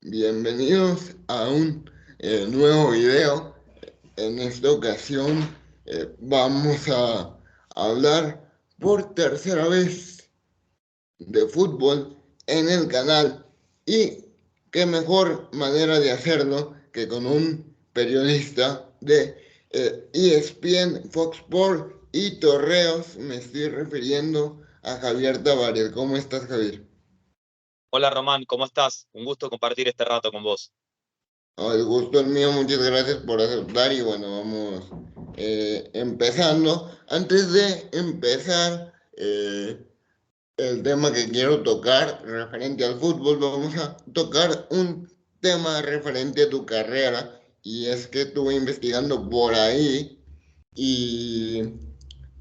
Bienvenidos a un nuevo video. En esta ocasión vamos a hablar por tercera vez de fútbol en el canal. Y qué mejor manera de hacerlo que con un periodista de ESPN, Fox Sports y Torreos. Me estoy refiriendo a Javier Tavares. ¿Cómo estás, Javier? Hola Román, ¿cómo estás? Un gusto compartir este rato con vos. No, el gusto es mío, muchas gracias por aceptar y bueno, vamos empezando. Antes de empezar el tema que quiero tocar referente al fútbol, vamos a tocar un tema referente a tu carrera y es que estuve investigando por ahí y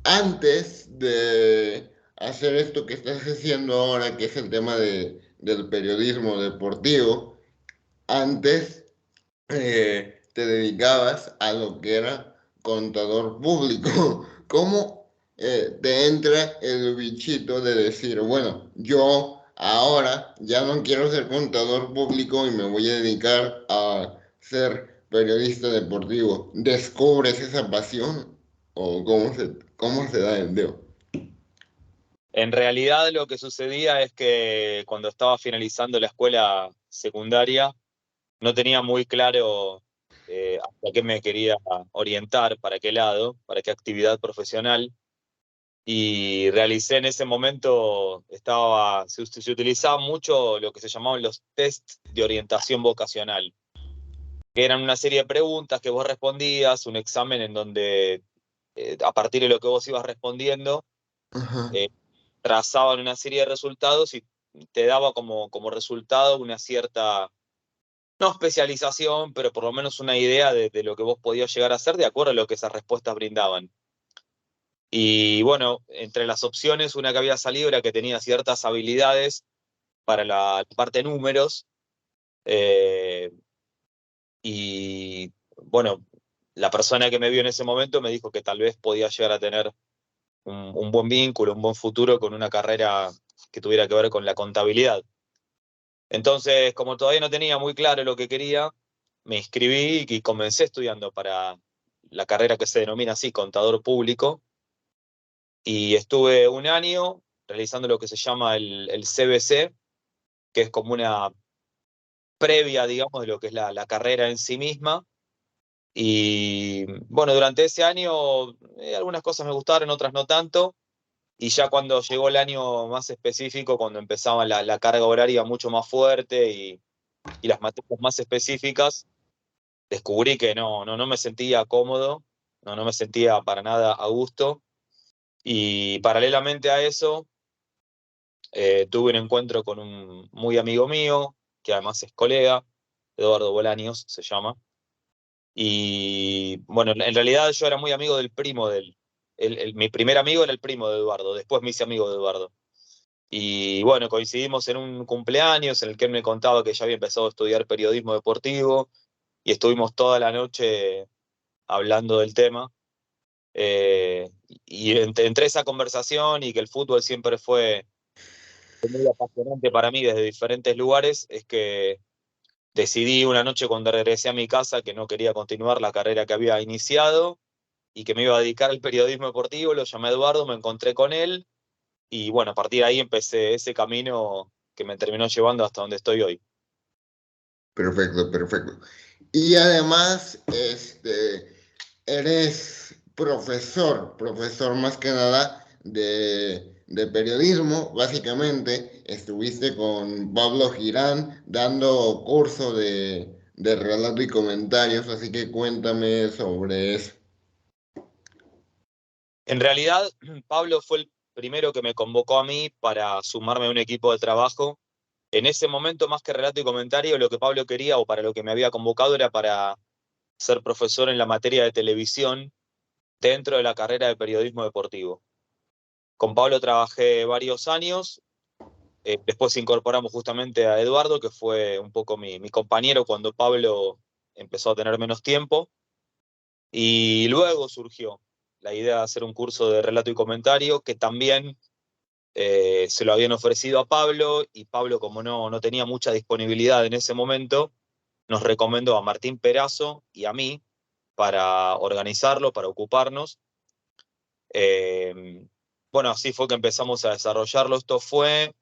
antes de hacer esto que estás haciendo ahora, que es el tema del periodismo deportivo, antes te dedicabas a lo que era contador público. ¿Cómo te entra el bichito de decir, bueno, yo ahora ya no quiero ser contador público y me voy a dedicar a ser periodista deportivo? ¿Descubres esa pasión o cómo se da el dedo? En realidad lo que sucedía es que cuando estaba finalizando la escuela secundaria no tenía muy claro hacia qué me quería orientar, para qué lado, para qué actividad profesional. Y realicé en ese momento, se utilizaba mucho lo que se llamaban los test de orientación vocacional, que eran una serie de preguntas que vos respondías, un examen en donde a partir de lo que vos ibas respondiendo, Ajá. eh, trazaban una serie de resultados y te daba como resultado una cierta, no especialización, pero por lo menos una idea de lo que vos podías llegar a hacer de acuerdo a lo que esas respuestas brindaban. Y bueno, entre las opciones, una que había salido era que tenía ciertas habilidades para la parte de números. eh, y bueno, la persona que me vio en ese momento me dijo que tal vez podía llegar a tener un buen vínculo, un buen futuro con una carrera que tuviera que ver con la contabilidad. Entonces, como todavía no tenía muy claro lo que quería, me inscribí y comencé estudiando para la carrera que se denomina así, contador público, y estuve un año realizando lo que se llama el CBC, que es como una previa, digamos, de lo que es la carrera en sí misma. Y bueno, durante ese año algunas cosas me gustaron, otras no tanto. Y ya cuando llegó el año más específico, cuando empezaba la carga horaria mucho más fuerte y las materias más específicas, descubrí que no me sentía cómodo, no me sentía para nada a gusto. Y paralelamente a eso, tuve un encuentro con un muy amigo mío, que además es colega, Eduardo Bolaños se llama. Y bueno, en realidad yo era muy amigo del primo de él. Mi primer amigo era el primo de Eduardo, después me hice amigo de Eduardo. Y bueno, coincidimos en un cumpleaños en el que él me contaba que ya había empezado a estudiar periodismo deportivo y estuvimos toda la noche hablando del tema. Y entre esa conversación y que el fútbol siempre fue muy apasionante para mí desde diferentes lugares, es que decidí una noche cuando regresé a mi casa que no quería continuar la carrera que había iniciado y que me iba a dedicar al periodismo deportivo. Lo llamé a Eduardo, me encontré con él y bueno, a partir de ahí empecé ese camino que me terminó llevando hasta donde estoy hoy. Perfecto, perfecto. Y además, eres profesor más que nada de periodismo, básicamente. Estuviste con Pablo Girán dando curso de relato y comentarios, así que cuéntame sobre eso. En realidad, Pablo fue el primero que me convocó a mí para sumarme a un equipo de trabajo. En ese momento, más que relato y comentario, lo que Pablo quería o para lo que me había convocado era para ser profesor en la materia de televisión dentro de la carrera de periodismo deportivo. Con Pablo trabajé varios años, después incorporamos justamente a Eduardo, que fue un poco mi compañero cuando Pablo empezó a tener menos tiempo, y luego surgió la idea de hacer un curso de relato y comentario, que también se lo habían ofrecido a Pablo, y Pablo, como no tenía mucha disponibilidad en ese momento, nos recomendó a Martín Perazo y a mí para organizarlo, para ocuparnos. Bueno, así fue que empezamos a desarrollarlo. Esto fue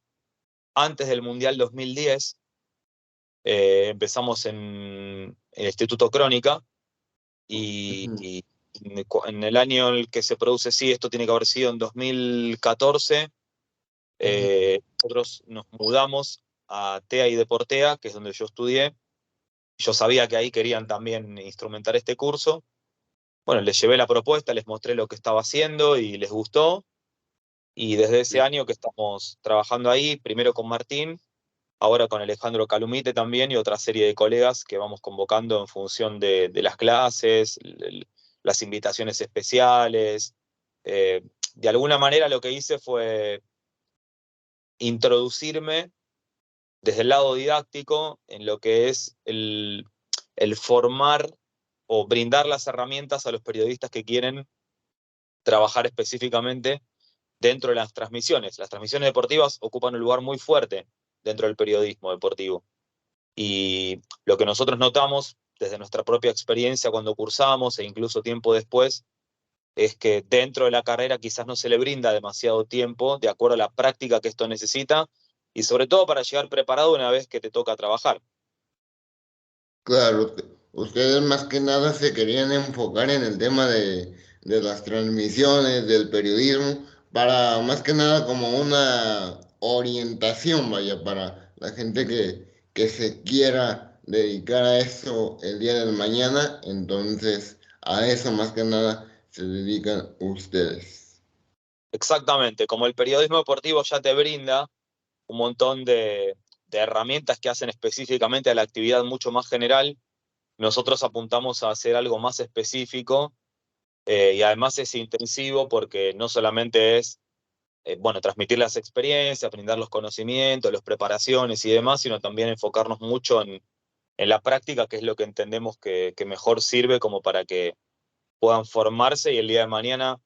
antes del Mundial 2010. Empezamos en el Instituto Crónica y en el año en el que se produce, sí, esto tiene que haber sido en 2014. Nosotros nos mudamos a TEA y Deportea, que es donde yo estudié. Yo sabía que ahí querían también instrumentar este curso. Bueno, les llevé la propuesta, les mostré lo que estaba haciendo y les gustó. Y desde ese año que estamos trabajando ahí, primero con Martín, ahora con Alejandro Calumite también, y otra serie de colegas que vamos convocando en función de las clases, las invitaciones especiales. De alguna manera lo que hice fue introducirme desde el lado didáctico en lo que es el formar o brindar las herramientas a los periodistas que quieren trabajar específicamente dentro de las transmisiones. Las transmisiones deportivas ocupan un lugar muy fuerte dentro del periodismo deportivo. Y lo que nosotros notamos desde nuestra propia experiencia cuando cursamos e incluso tiempo después, es que dentro de la carrera quizás no se le brinda demasiado tiempo de acuerdo a la práctica que esto necesita, y sobre todo para llegar preparado una vez que te toca trabajar. Claro, ustedes más que nada se querían enfocar en el tema de las transmisiones, del periodismo, para más que nada como una orientación, vaya, para la gente que se quiera dedicar a eso el día del mañana, entonces a eso más que nada se dedican ustedes. Exactamente, como el periodismo deportivo ya te brinda un montón de herramientas que hacen específicamente a la actividad mucho más general, nosotros apuntamos a hacer algo más específico, y además es intensivo porque no solamente es bueno, transmitir las experiencias, brindar los conocimientos, las preparaciones y demás, sino también enfocarnos mucho en la práctica, que es lo que entendemos que mejor sirve como para que puedan formarse y el día de mañana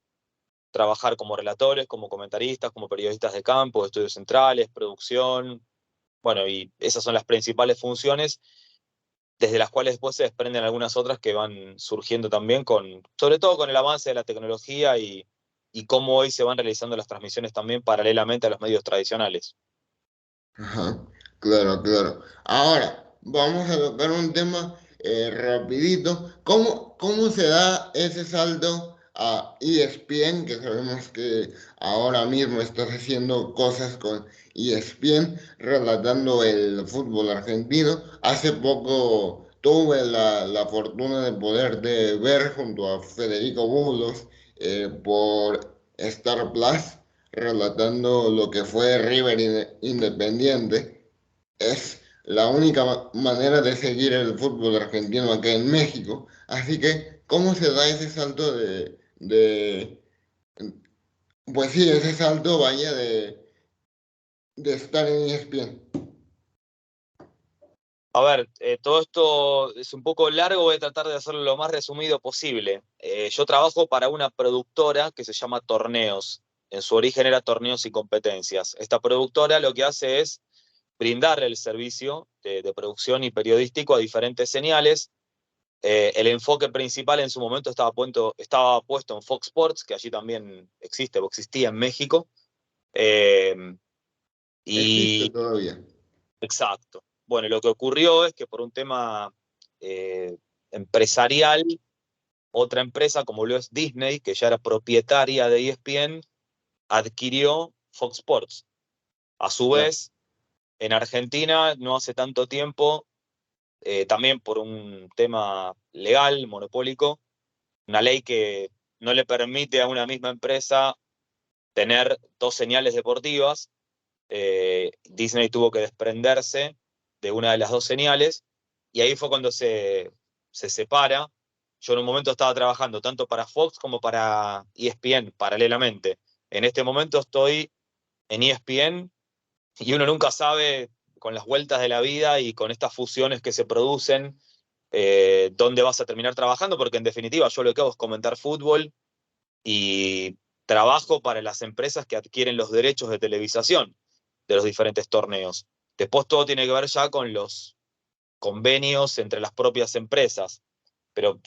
trabajar como relatores, como comentaristas, como periodistas de campo, estudios centrales, producción. Bueno, y esas son las principales funciones, desde las cuales después se desprenden algunas otras que van surgiendo también, sobre todo con el avance de la tecnología y cómo hoy se van realizando las transmisiones también paralelamente a los medios tradicionales. Ajá, claro, claro. Ahora, vamos a tocar un tema rapidito. ¿Cómo se da ese salto a ESPN? Que sabemos que ahora mismo estás haciendo cosas con ESPN, relatando el fútbol argentino. Hace poco tuve la fortuna de poderte ver junto a Federico Bulos por Star Plus relatando lo que fue River Independiente. Es la única manera de seguir el fútbol argentino acá en México. Así que, ¿cómo se da ese salto pues sí, ese salto vaya de estar en ESPN? A ver, todo esto es un poco largo, voy a tratar de hacerlo lo más resumido posible. Yo trabajo para una productora que se llama Torneos. En su origen era Torneos y Competencias. Esta productora lo que hace es brindarle el servicio de producción y periodístico a diferentes señales. El enfoque principal en su momento estaba puesto en Fox Sports, que allí también existe o existía en México. Eh, Existe y todavía. exacto. Bueno, lo que ocurrió es que por un tema eh, empresarial, otra empresa como lo es Disney, que ya era propietaria de ESPN, adquirió Fox Sports. A su Claro. vez, en Argentina, no hace tanto tiempo, también por un tema legal, monopólico, una ley que no le permite a una misma empresa tener dos señales deportivas. Disney tuvo que desprenderse de una de las dos señales, y ahí fue cuando se separa. Yo en un momento estaba trabajando tanto para Fox como para ESPN paralelamente. En este momento estoy en ESPN, y uno nunca sabe, con las vueltas de la vida y con estas fusiones que se producen, dónde vas a terminar trabajando, porque en definitiva yo lo que hago es comentar fútbol, y trabajo para las empresas que adquieren los derechos de televisación de los diferentes torneos. Después todo tiene que ver ya con los convenios entre las propias empresas. Pero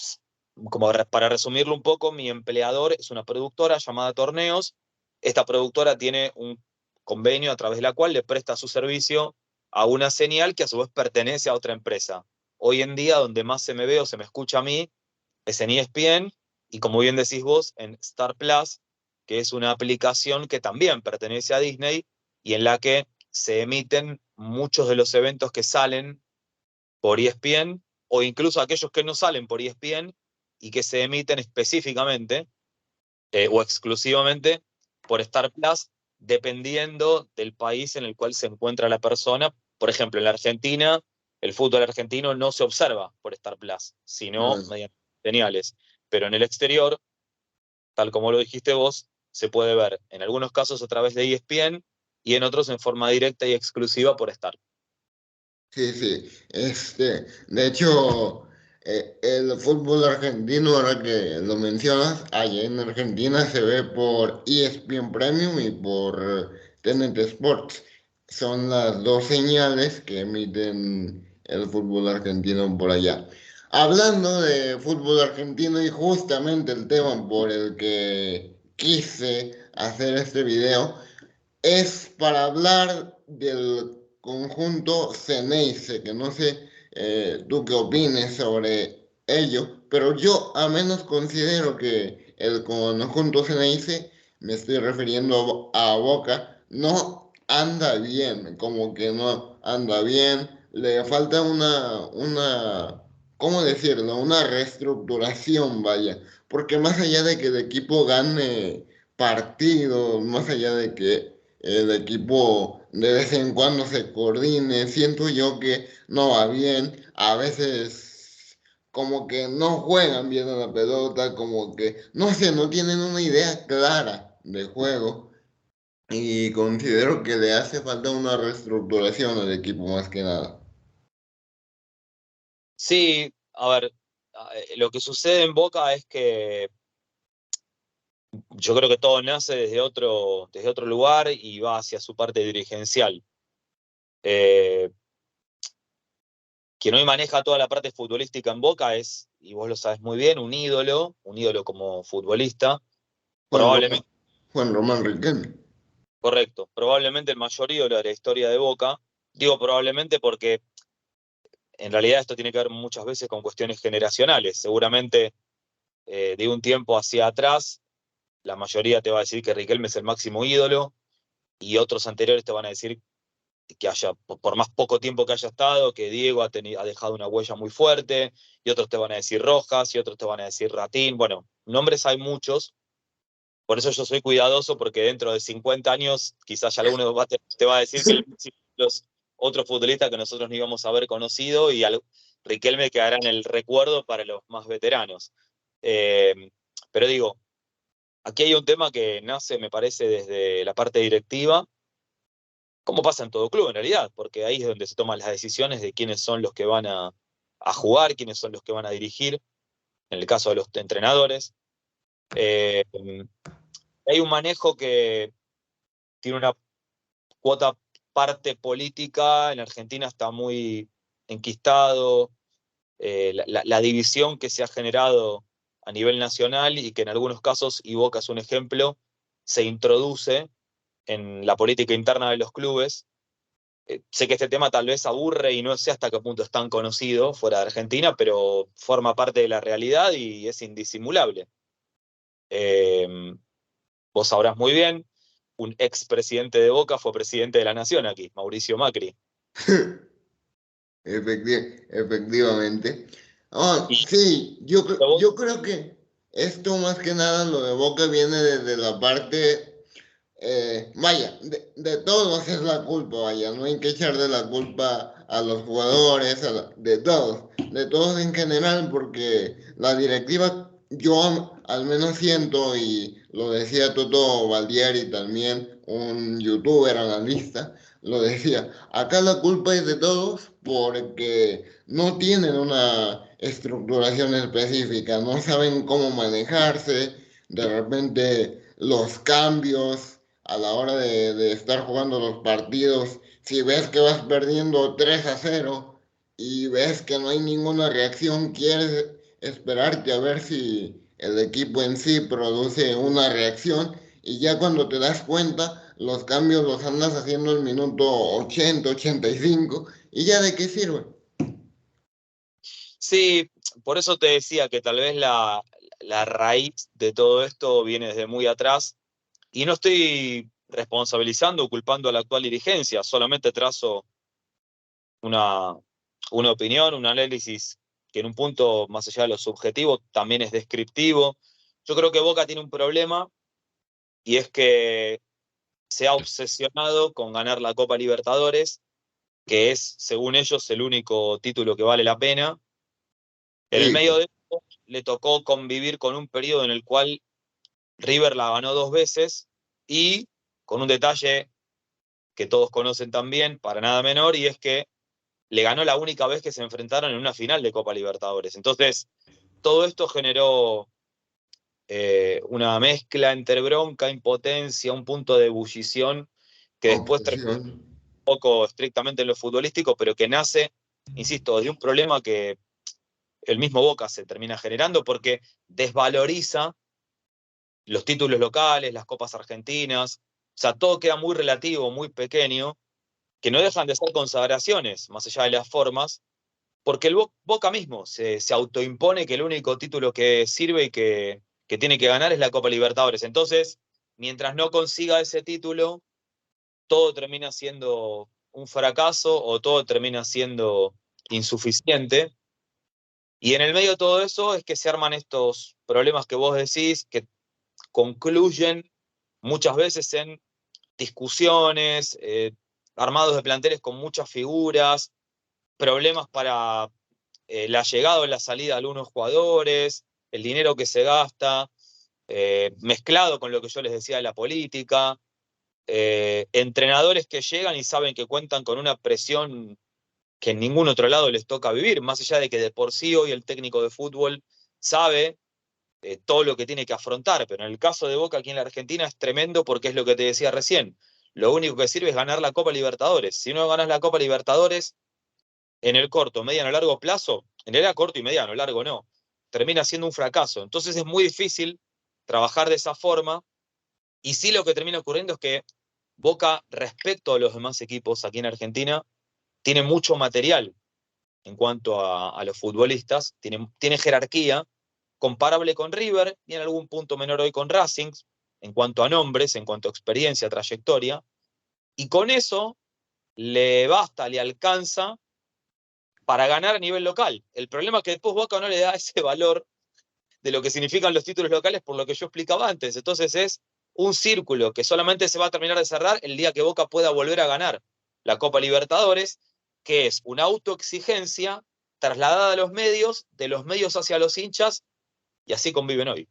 como para resumirlo un poco, mi empleador es una productora llamada Torneos. Esta productora tiene un convenio a través de la cual le presta su servicio a una señal que a su vez pertenece a otra empresa. Hoy en día, donde más se me ve o se me escucha a mí es en ESPN y, como bien decís vos, en Star Plus, que es una aplicación que también pertenece a Disney y en la que se emiten muchos de los eventos que salen por ESPN o incluso aquellos que no salen por ESPN y que se emiten específicamente o exclusivamente por Star Plus, dependiendo del país en el cual se encuentra la persona. Por ejemplo, en la Argentina, el fútbol argentino no se observa por Star Plus, sino mediante señales. Pero en el exterior, tal como lo dijiste vos, se puede ver en algunos casos a través de ESPN y en otros en forma directa y exclusiva por Star. Sí, sí. De hecho, el fútbol argentino, ahora que lo mencionas, allá en Argentina se ve por ESPN Premium y por TNT Sports. Son las dos señales que emiten el fútbol argentino por allá. Hablando de fútbol argentino y justamente el tema por el que quise hacer este video es para hablar del conjunto Ceneice, que no sé tú qué opines sobre ello, pero yo al menos considero que el conjunto Ceneice, me estoy refiriendo a Boca, no anda bien, como que no anda bien, le falta ¿cómo decirlo? Una reestructuración, vaya, porque más allá de que el equipo gane partidos, más allá de que el equipo de vez en cuando se coordine, siento yo que no va bien, a veces como que no juegan bien a la pelota, como que, no sé, no tienen una idea clara de juego y considero que le hace falta una reestructuración al equipo más que nada. Sí, a ver, lo que sucede en Boca es que yo creo que todo nace desde otro lugar y va hacia su parte dirigencial. Eh, Quien hoy maneja toda la parte futbolística en Boca es, y vos lo sabes muy bien, un ídolo como futbolista, Juan Román, probablemente, Juan Román Riquelme. correcto, probablemente el mayor ídolo de la historia de Boca. Digo probablemente porque en realidad esto tiene que ver muchas veces con cuestiones generacionales. Seguramente de un tiempo hacia atrás, la mayoría te va a decir que Riquelme es el máximo ídolo y otros anteriores te van a decir que haya, por más poco tiempo que haya estado, que Diego ha dejado una huella muy fuerte, y otros te van a decir Rojas, y otros te van a decir Ratín. Bueno, nombres hay muchos, por eso yo soy cuidadoso, porque dentro de 50 años quizás ya alguno te va a decir que los otros futbolistas que nosotros no íbamos a haber conocido, y Riquelme quedará en el recuerdo para los más veteranos. Pero digo, aquí hay un tema que nace, me parece, desde la parte directiva, como pasa en todo club en realidad, porque ahí es donde se toman las decisiones de quiénes son los que van a jugar, quiénes son los que van a dirigir, en el caso de los entrenadores. Eh, Hay un manejo que tiene una cuota parte política, en Argentina está muy enquistado, la división que se ha generado a nivel nacional y que en algunos casos, y Boca es un ejemplo, se introduce en la política interna de los clubes. Sé que este tema tal vez aburre y no sé hasta qué punto es tan conocido fuera de Argentina, pero forma parte de la realidad y es indisimulable. Eh, Vos sabrás muy bien, un expresidente de Boca fue presidente de la Nación aquí, Mauricio Macri. Efectivamente. Ah, Y sí, vos, yo creo que esto más que nada, lo de Boca viene desde la parte, vaya, de todos es la culpa, vaya, no hay que echarle la culpa a los jugadores, de todos en general, porque la directiva, yo al menos siento, y lo decía Toto Valdieri también, un youtuber analista, lo decía, acá la culpa es de todos porque no tienen una estructuración específica, no saben cómo manejarse, de repente los cambios a la hora de estar jugando los partidos. Si ves que vas perdiendo 3-0 y ves que no hay ninguna reacción, quieres esperarte a ver si el equipo en sí produce una reacción y ya cuando te das cuenta, los cambios los andas haciendo el minuto 80, 85 y ya de qué sirve. Sí, por eso te decía que tal vez la raíz de todo esto viene desde muy atrás y no estoy responsabilizando o culpando a la actual dirigencia, solamente trazo una, una opinión, un análisis que en un punto, más allá de lo subjetivo, también es descriptivo. Yo creo que Boca tiene un problema y es que se ha obsesionado con ganar la Copa Libertadores, que es, según ellos, el único título que vale la pena. En el Sí, medio de esto, le tocó convivir con un periodo en el cual River la ganó 2 veces y con un detalle que todos conocen también, para nada menor, y es que le ganó la única vez que se enfrentaron en una final de Copa Libertadores. Entonces, todo esto generó una mezcla entre bronca, impotencia, un punto de ebullición que después terminó obsesión. un poco estrictamente en lo futbolístico, pero que nace, insisto, de un problema que el mismo Boca se termina generando porque desvaloriza los títulos locales, las copas argentinas, o sea, todo queda muy relativo, muy pequeño, que no dejan de ser consagraciones, más allá de las formas, porque el Boca mismo se autoimpone que el único título que sirve y que tiene que ganar es la Copa Libertadores. Entonces, mientras no consiga ese título, todo termina siendo un fracaso o todo termina siendo insuficiente. Y en el medio de todo eso es que se arman estos problemas que vos decís, que concluyen muchas veces en discusiones, armados de planteles con muchas figuras, problemas para la llegada o la salida de algunos jugadores, el dinero que se gasta, mezclado con lo que yo les decía de la política, entrenadores que llegan y saben que cuentan con una presión que en ningún otro lado les toca vivir, más allá de que de por sí hoy el técnico de fútbol sabe todo lo que tiene que afrontar, pero en el caso de Boca aquí en la Argentina es tremendo porque es lo que te decía recién, lo único que sirve es ganar la Copa Libertadores. Si no ganas la Copa Libertadores, en el corto, mediano, largo plazo, en realidad corto y mediano, largo no, termina siendo un fracaso. Entonces es muy difícil trabajar de esa forma y sí lo que termina ocurriendo es que Boca, respecto a los demás equipos aquí en Argentina, tiene mucho material en cuanto a los futbolistas, tiene jerarquía comparable con River y en algún punto menor hoy con Racing, en cuanto a nombres, en cuanto a experiencia, trayectoria, y con eso le basta, le alcanza para ganar a nivel local. El problema es que después Boca no le da ese valor de lo que significan los títulos locales por lo que yo explicaba antes. Entonces es un círculo que solamente se va a terminar de cerrar el día que Boca pueda volver a ganar la Copa Libertadores, que es una autoexigencia trasladada a los medios, de los medios hacia los hinchas, y así conviven hoy.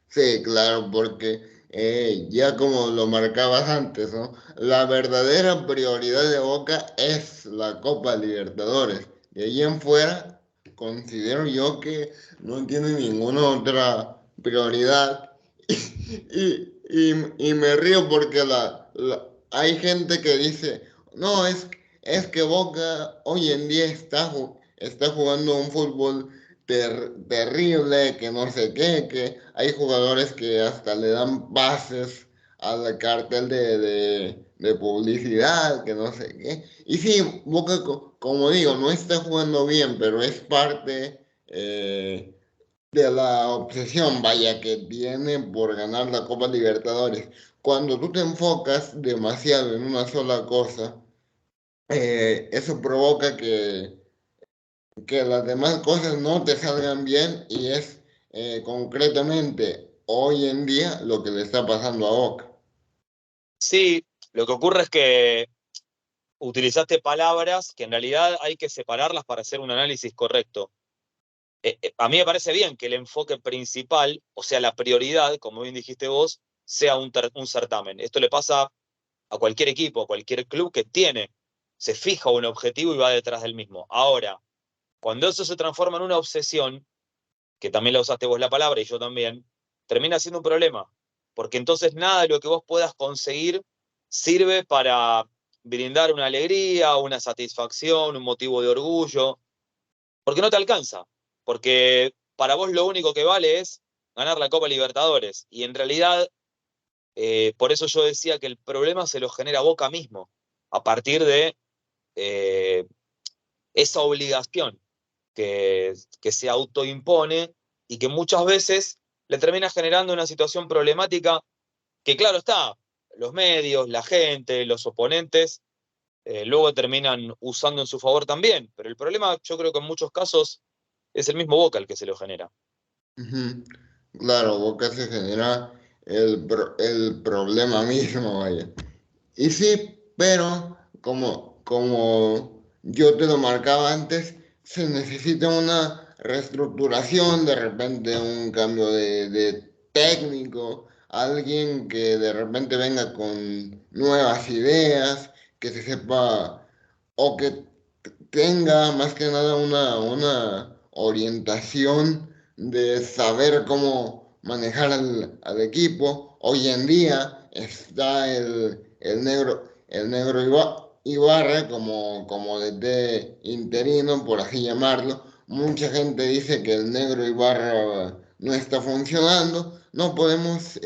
Sí, claro, porque ya como lo marcabas antes, ¿no? La verdadera prioridad de Boca es la Copa Libertadores. De ahí en fuera, considero yo que no tiene ninguna otra prioridad. Y me río porque hay gente que dice, no, es que Boca hoy en día está jugando un fútbol terrible, que no sé qué, que hay jugadores que hasta le dan pases al cartel de publicidad, que no sé qué. Y sí, Boca, como digo, no está jugando bien, pero es parte de la obsesión, vaya, que tiene por ganar la Copa Libertadores. Cuando tú te enfocas demasiado en una sola cosa, eso provoca que las demás cosas no te salgan bien y es concretamente hoy en día lo que le está pasando a Boca. Sí, lo que ocurre es que utilizaste palabras que en realidad hay que separarlas para hacer un análisis correcto. A mí me parece bien que el enfoque principal, o sea, la prioridad, como bien dijiste vos, sea un certamen. Esto le pasa a cualquier equipo, a cualquier club que se fija un objetivo y va detrás del mismo. Ahora, cuando eso se transforma en una obsesión, que también la usaste vos la palabra y yo también, termina siendo un problema, porque entonces nada de lo que vos puedas conseguir sirve para brindar una alegría, una satisfacción, un motivo de orgullo, porque no te alcanza, porque para vos lo único que vale es ganar la Copa Libertadores, y en realidad, por eso yo decía que el problema se lo genera Boca mismo, a partir de eh, esa obligación que se autoimpone y que muchas veces le termina generando una situación problemática que, claro está, los medios, la gente, los oponentes, luego terminan usando en su favor también. Pero el problema, yo creo que en muchos casos es el mismo Boca el que se lo genera. Ujú. Claro, Boca se genera el problema mismo, vaya. Y sí, pero como yo te lo marcaba antes, se necesita una reestructuración, de repente un cambio de técnico, alguien que de repente venga con nuevas ideas, que se sepa o que tenga más que nada una orientación de saber cómo manejar al equipo. Hoy en día está el negro Ibarra como DT interino, por así llamarlo. Mucha gente dice que el negro Ibarra no está funcionando. No podemos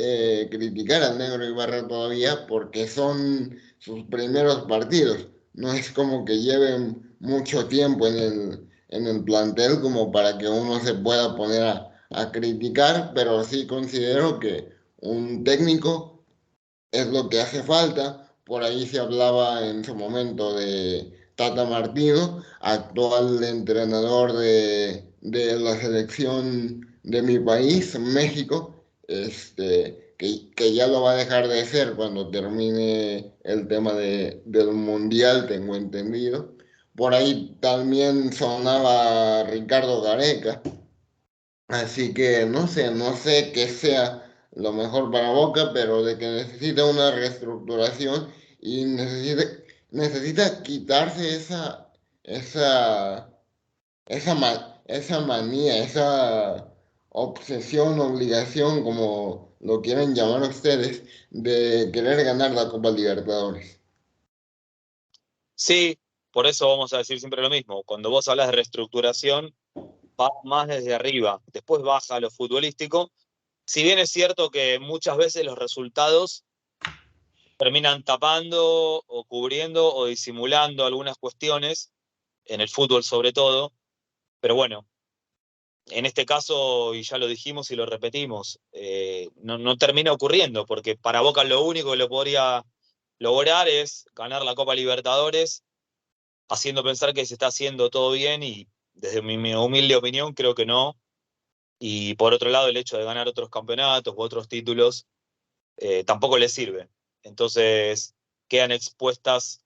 criticar al negro Ibarra todavía porque son sus primeros partidos. No es como que lleven mucho tiempo en el plantel como para que uno se pueda poner a criticar, pero sí considero que un técnico es lo que hace falta. Por ahí se hablaba en su momento de Tata Martino, actual entrenador de la selección de mi país, México, que ya lo va a dejar de ser cuando termine el tema del Mundial, tengo entendido. Por ahí también sonaba Ricardo Gareca. Así que no sé qué sea lo mejor para Boca, pero de que necesita una reestructuración y necesita quitarse esa, esa manía, esa obsesión, obligación, como lo quieren llamar ustedes, de querer ganar la Copa Libertadores. Sí, por eso vamos a decir siempre lo mismo. Cuando vos hablas de reestructuración, va más desde arriba, después baja a lo futbolístico. Si bien es cierto que muchas veces los resultados terminan tapando o cubriendo o disimulando algunas cuestiones, en el fútbol sobre todo, pero bueno, en este caso, y ya lo dijimos y lo repetimos, no termina ocurriendo, porque para Boca lo único que lo podría lograr es ganar la Copa Libertadores, haciendo pensar que se está haciendo todo bien, y desde mi humilde opinión creo que no. Y por otro lado, el hecho de ganar otros campeonatos u otros títulos tampoco le sirve. Entonces quedan expuestas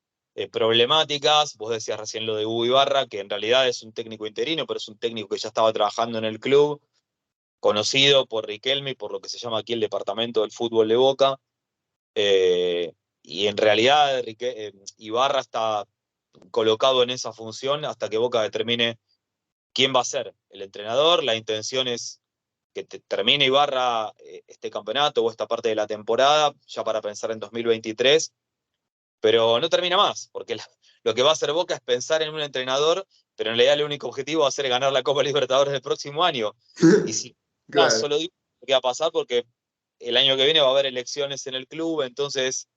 problemáticas. Vos decías recién lo de Hugo Ibarra, que en realidad es un técnico interino, pero es un técnico que ya estaba trabajando en el club, conocido por Riquelme y por lo que se llama aquí el departamento del fútbol de Boca. Eh, y en realidad Ibarra está colocado en esa función hasta que Boca determine quién va a ser el entrenador. La intención es que termine Ibarra este campeonato o esta parte de la temporada, ya para pensar en 2023, pero no termina más, porque lo que va a hacer Boca es pensar en un entrenador, pero en realidad el único objetivo va a ser ganar la Copa Libertadores el próximo año. Y si no, Claro. solo digo qué va a pasar porque el año que viene va a haber elecciones en el club, entonces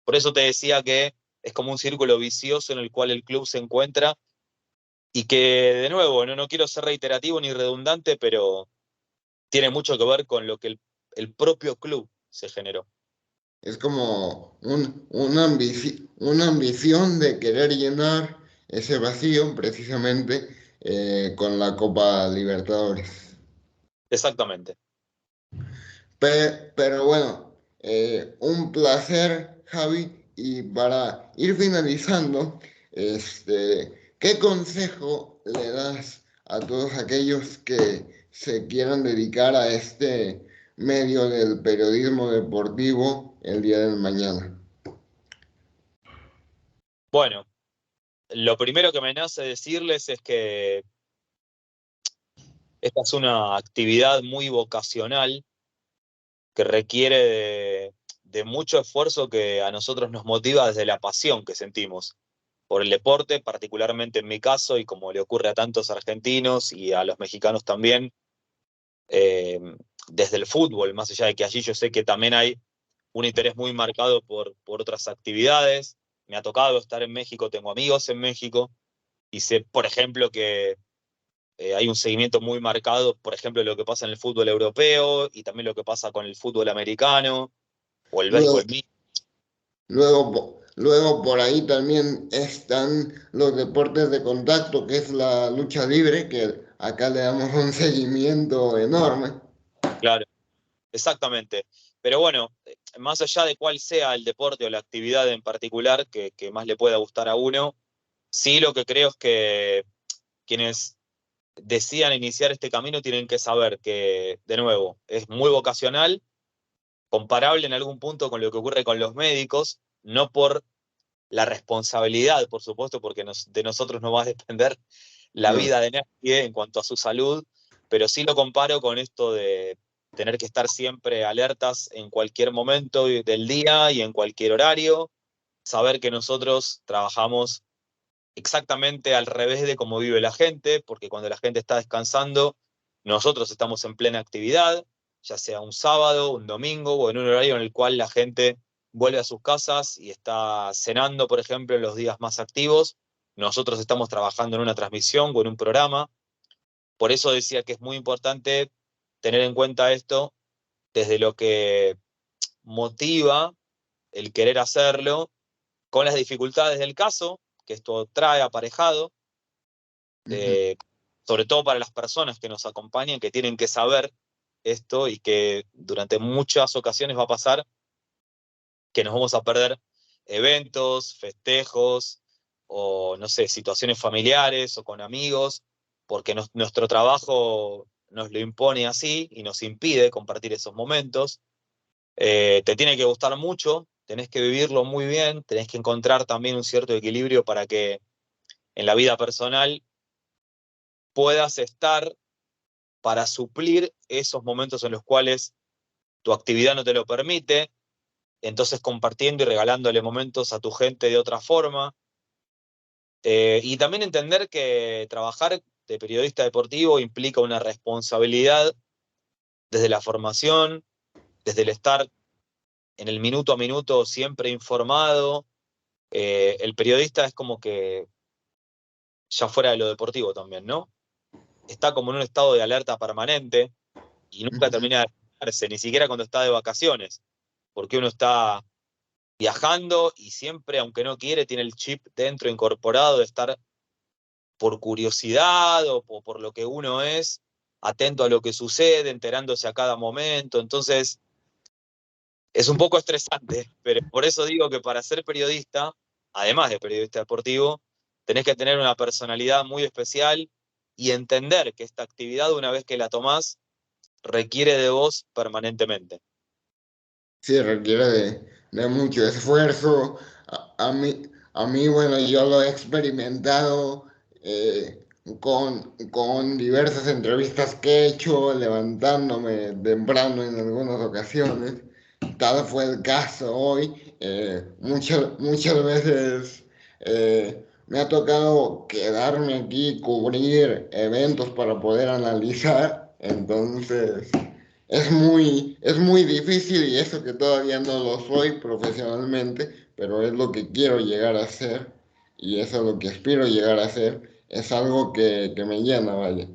por eso te decía que es como un círculo vicioso en el cual el club se encuentra, y que, de nuevo, no quiero ser reiterativo ni redundante, pero tiene mucho que ver con lo que el propio club se generó. Es como una ambición de querer llenar ese vacío precisamente con la Copa Libertadores. Exactamente. Pero bueno, un placer, Javi. Y para ir finalizando, ¿qué consejo le das a todos aquellos que se quieran dedicar a este medio del periodismo deportivo el día de mañana? Bueno, lo primero que me nace decirles es que esta es una actividad muy vocacional, que requiere de mucho esfuerzo que a nosotros nos motiva desde la pasión que sentimos por el deporte, particularmente en mi caso, y como le ocurre a tantos argentinos y a los mexicanos también, eh, desde el fútbol, más allá de que allí yo sé que también hay un interés muy marcado por otras actividades. Me ha tocado estar en México, tengo amigos en México, y sé, por ejemplo, que hay un seguimiento muy marcado, por ejemplo, de lo que pasa en el fútbol europeo y también lo que pasa con el fútbol americano o el Luego, béisbol mixto. luego por ahí también están los deportes de contacto, que es la lucha libre, que acá le damos un seguimiento enorme. Claro, exactamente. Pero bueno, más allá de cuál sea el deporte o la actividad en particular que más le pueda gustar a uno, sí lo que creo es que quienes decidan iniciar este camino tienen que saber que, de nuevo, es muy vocacional, comparable en algún punto con lo que ocurre con los médicos, no por la responsabilidad, por supuesto, porque de nosotros no va a depender la No, vida de nadie en cuanto a su salud, pero sí lo comparo con esto de tener que estar siempre alertas en cualquier momento del día y en cualquier horario, saber que nosotros trabajamos exactamente al revés de cómo vive la gente, porque cuando la gente está descansando, nosotros estamos en plena actividad, ya sea un sábado, un domingo o en un horario en el cual la gente vuelve a sus casas y está cenando, por ejemplo, en los días más activos. Nosotros estamos trabajando en una transmisión o en un programa. Por eso decía que es muy importante tener en cuenta esto desde lo que motiva el querer hacerlo, con las dificultades del caso que esto trae aparejado, ujú. sobre todo para las personas que nos acompañan, que tienen que saber esto y que durante muchas ocasiones va a pasar que nos vamos a perder eventos, festejos o, no sé, situaciones familiares o con amigos, porque nuestro trabajo nos lo impone así y nos impide compartir esos momentos. Te tiene que gustar mucho, tenés que vivirlo muy bien, tenés que encontrar también un cierto equilibrio para que en la vida personal puedas estar para suplir esos momentos en los cuales tu actividad no te lo permite, entonces compartiendo y regalándole momentos a tu gente de otra forma. Y también entender que trabajar de periodista deportivo implica una responsabilidad desde la formación, desde el estar en el minuto a minuto siempre informado. El periodista es como que, ya fuera de lo deportivo también, ¿no? Está como en un estado de alerta permanente y nunca Ujú. termina de relajarse, ni siquiera cuando está de vacaciones, porque uno está viajando y siempre, aunque no quiere, tiene el chip dentro incorporado de estar por curiosidad o por lo que uno es, atento a lo que sucede, enterándose a cada momento. Entonces, es un poco estresante, pero por eso digo que para ser periodista, además de periodista deportivo, tenés que tener una personalidad muy especial y entender que esta actividad, una vez que la tomás, requiere de vos permanentemente. Sí, requiere de mucho esfuerzo. A mí, bueno, yo lo he experimentado con diversas entrevistas que he hecho, levantándome temprano en algunas ocasiones. Tal fue el caso hoy. Muchas veces me ha tocado quedarme aquí, cubrir eventos para poder analizar. Entonces... es muy difícil y eso que todavía no lo soy profesionalmente, pero es lo que quiero llegar a ser y eso es lo que aspiro llegar a ser. Es algo que me llena, vaya.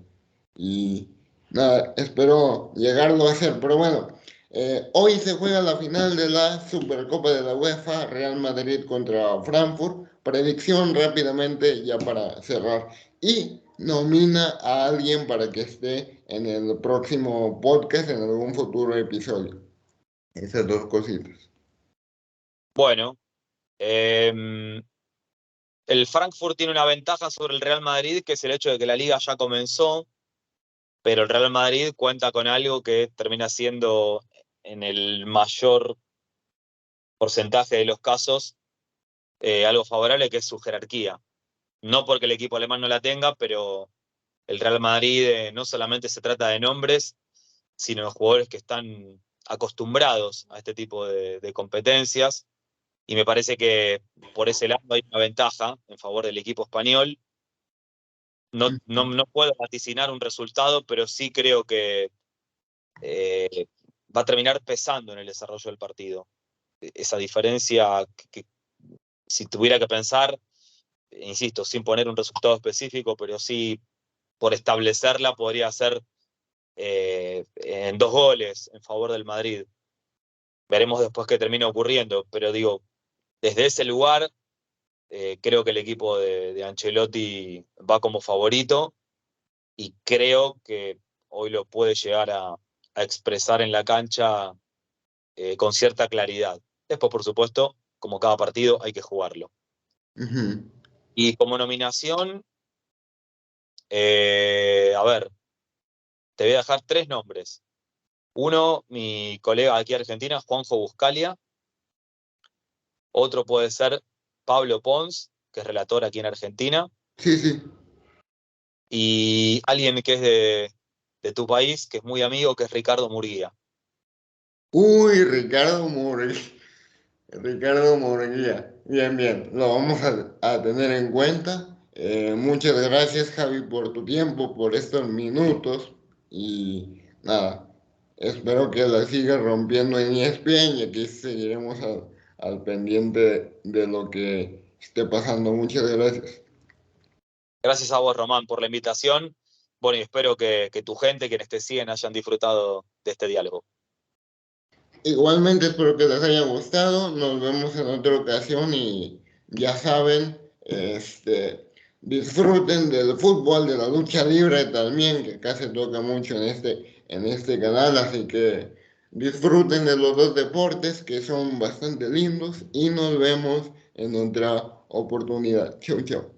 Y nada, espero llegarlo a hacer. Pero bueno, hoy se juega la final de la Supercopa de la UEFA, Real Madrid contra Frankfurt. Predicción rápidamente ya para cerrar. Y nomina a alguien para que esté en el próximo podcast, en algún futuro episodio. Esas dos cositas. Bueno, eh, el Frankfurt tiene una ventaja sobre el Real Madrid, que es el hecho de que la liga ya comenzó, pero el Real Madrid cuenta con algo que termina siendo, en el mayor porcentaje de los casos, algo favorable, que es su jerarquía. No porque el equipo alemán no la tenga, pero el Real Madrid no solamente se trata de nombres, sino de jugadores que están acostumbrados a este tipo de competencias, y me parece que por ese lado hay una ventaja en favor del equipo español. No puedo vaticinar un resultado, pero sí creo que va a terminar pesando en el desarrollo del partido. Esa diferencia que si tuviera que pensar, insisto, sin poner un resultado específico, pero sí por establecerla, podría ser en 2 goles en favor del Madrid. Veremos después qué termina ocurriendo, pero digo, desde ese lugar creo que el equipo de Ancelotti va como favorito, y creo que hoy lo puede llegar a expresar en la cancha con cierta claridad. Después, por supuesto, como cada partido, hay que jugarlo. Ujú. Y como nominación, a ver, te voy a dejar 3 nombres. Uno, mi colega aquí en Argentina, Juanjo Buscalia. Otro puede ser Pablo Pons, que es relator aquí en Argentina. Sí, sí. Y alguien que es de tu país, que es muy amigo, que es Ricardo Murguía. Uy, Ricardo Murguía. Bien, bien. Lo vamos a tener en cuenta. Muchas gracias, Javi, por tu tiempo, por estos minutos. Y nada, espero que la sigas rompiendo en ESPN y aquí seguiremos al pendiente de lo que esté pasando. Muchas gracias. Gracias a vos, Román, por la invitación. Bueno, y espero que tu gente, quienes te siguen, hayan disfrutado de este diálogo. Igualmente espero que les haya gustado. Nos vemos en otra ocasión y ya saben, disfruten del fútbol, de la lucha libre también, que acá se toca mucho en este canal, así que disfruten de los dos deportes que son bastante lindos y nos vemos en otra oportunidad. Chau, chau.